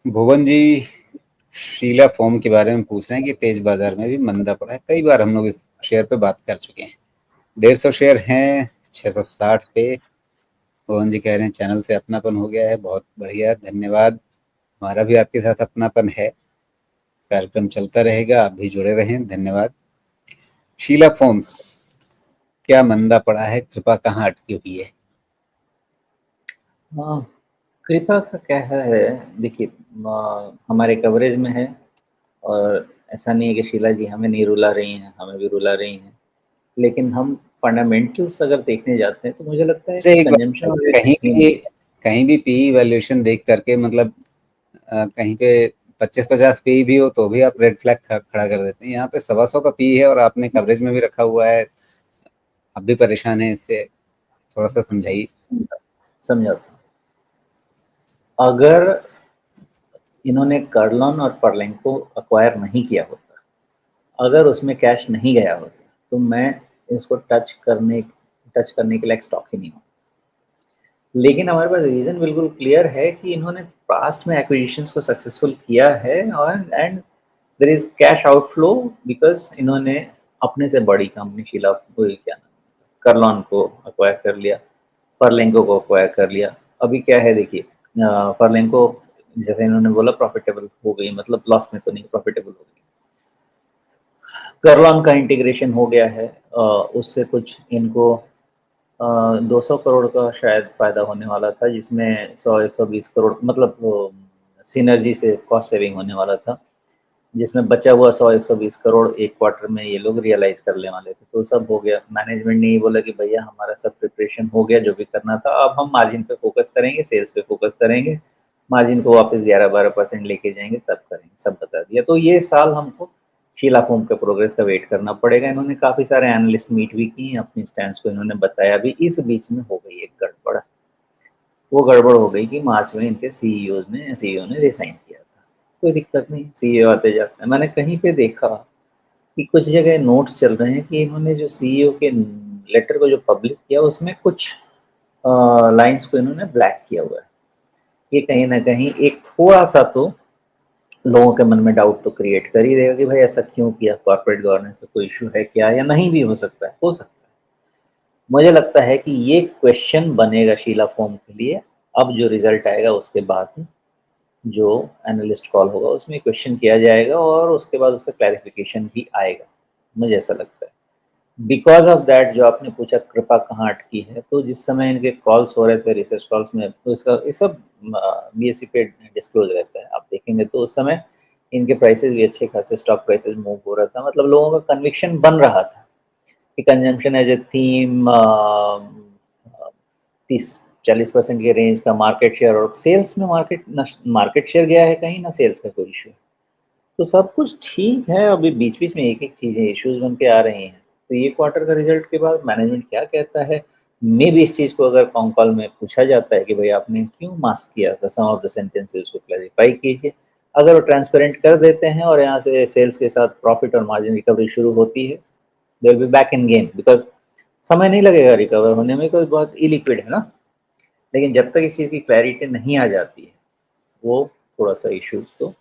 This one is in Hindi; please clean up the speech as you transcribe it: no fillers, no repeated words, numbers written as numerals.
भुवन जी शीला फोम के बारे में पूछ रहे हैं कि तेज बाजार में भी मंदा पड़ा है। कई बार हम लोग इस शेयर पे बात कर चुके हैं। 150 शेयर हैं 660 पे। भुवन जी कह रहे हैं चैनल से अपनापन हो गया है। बहुत बढ़िया, धन्यवाद। हमारा भी आपके साथ अपनापन है। कार्यक्रम चलता रहेगा, आप भी जुड़े रहें। धन्यवाद। शीला फोम क्या मंदा पड़ा है, कृपा कहाँ अटकी हुई है? हाँ, कृपा का क्या है, देखिए हमारे कवरेज में है। और ऐसा नहीं है कि शीला जी हमें नहीं रुला रही हैं, हमें भी रुला रही हैं। लेकिन हम फंडामेंटल्स अगर देखने जाते हैं तो मुझे लगता है अच्छा, कि एक बात कंजम्पशन बताइए, रेट थीम। कहीं भी पी वैल्यूएशन देख करके, मतलब कहीं पे 25-50 पी भी हो तो भी आप रेड फ्लैग खड़ा कर देते हैं। यहाँ पे 125 का पी है और आपने कवरेज में भी रखा हुआ है। आप भी परेशान हैं इससे, थोड़ा सा समझाइए। समझाता हूँ। अगर इन्होंने कर्लॉन और फर्लिंग को अक्वायर नहीं किया होता, अगर उसमें कैश नहीं गया होता, तो मैं इसको टच करने के लायक स्टॉक ही नहीं हूँ। लेकिन हमारे पास रीज़न बिल्कुल क्लियर है कि इन्होंने पास्ट में एक्विजिशंस को सक्सेसफुल किया है, और and there is cash outflow because इन्होंने अपने से बड़ी कंपनी शीला वो क्या नाम है, कर्लॉन को एक्वायर कर लिया, फर्लेंको को एक्वायर कर लिया। अभी क्या है देखिए, फर्लेंको जैसे इन्होंने बोला प्रॉफिटेबल हो गई, मतलब लॉस में तो नहीं, प्रॉफिटेबल हो गई। कर्लॉन का इंटीग्रेशन हो गया है, उससे कुछ इनको 200 करोड़ का शायद फ़ायदा होने वाला था, जिसमें 100-120 करोड़ मतलब सिनर्जी से कॉस्ट सेविंग होने वाला था, जिसमें बचा हुआ 100-120 करोड़ एक क्वार्टर में ये लोग रियलाइज़ कर लेने वाले थे। तो सब हो गया। मैनेजमेंट ने ये बोला कि भैया हमारा सब प्रिपरेशन हो गया, जो भी करना था, अब हम मार्जिन पे फ़ोकस करेंगे, सेल्स पे फ़ोकस करेंगे, मार्जिन को वापस 11-12% लेके जाएँगे, सब करेंगे, सब बता दिया। तो ये साल हमको शीला फोम के प्रोग्रेस का वेट करना पड़ेगा। इन्होंने काफ़ी सारे एनालिस्ट मीट भी की, अपनी स्टैंड्स को इन्होंने बताया भी। इस बीच में हो गई एक गड़बड़। वो गड़बड़ हो गई कि मार्च में इनके सीईओ ने रिज़ाइन किया था। कोई दिक्कत नहीं, सीईओ आते जाते हैं। मैंने कहीं पे देखा कि कुछ जगह नोट्स चल रहे हैं कि इन्होंने जो सीईओ के लेटर को जो पब्लिक किया, उसमें कुछ लाइन्स को इन्होंने ब्लैक किया हुआ है। ये कहीं न कहीं एक थोड़ा-सा तो लोगों के मन में डाउट तो क्रिएट कर ही देगा कि भाई ऐसा क्यों किया, कॉर्पोरेट गवर्नेंस का कोई इश्यू है क्या, या नहीं भी हो सकता है, हो सकता है। मुझे लगता है कि ये क्वेश्चन बनेगा शीला फोम के लिए। अब जो रिजल्ट आएगा उसके बाद जो एनालिस्ट कॉल होगा उसमें क्वेश्चन किया जाएगा, और उसके बाद उसका क्लैरिफिकेशन भी आएगा, मुझे ऐसा लगता है। बिकॉज़ ऑफ दैट, जो आपने पूछा कृपा कहाँ अटकी है, तो जिस समय इनके कॉल्स हो रहे थे रिसर्च कॉल्स में, तो इसका ये सब बीएसई पे डिस्क्लोज रहता है, आप देखेंगे तो उस समय इनके प्राइसेस भी अच्छे खासे स्टॉक प्राइसेस मूव हो रहा था, मतलब लोगों का कन्विक्शन बन रहा था कि कंजम्पशन एज ए थीम 30-40% के रेंज का मार्केट शेयर, और सेल्स में मार्केट शेयर गया है कहीं ना, सेल्स का कोई इशू है। तो सब कुछ ठीक है। अभी बीच-बीच में एक-एक चीज़ें इश्यूज़ बन के आ रही हैं। तो ये क्वार्टर का रिज़ल्ट के बाद मैनेजमेंट क्या कहता है, मेबी इस चीज़ को अगर कॉन कॉल में पूछा जाता है कि भई आपने क्यों मास्क किया था, सम ऑफ द सेंटेंसेस को क्लैरिफ़ाई कीजिए। अगर वो ट्रांसपेरेंट कर देते हैं और यहाँ से सेल्स के साथ प्रॉफ़िट और मार्जिन रिकवरी शुरू होती है, they will be back in game, because समय नहीं लगेगा रिकवर होने में, बिकॉज़ बहुत इलिक्विड है ना। लेकिन जब तक इस चीज़ की क्लैरिटी नहीं आ जाती है, वो थोड़ा-सा इश्यूज़ तो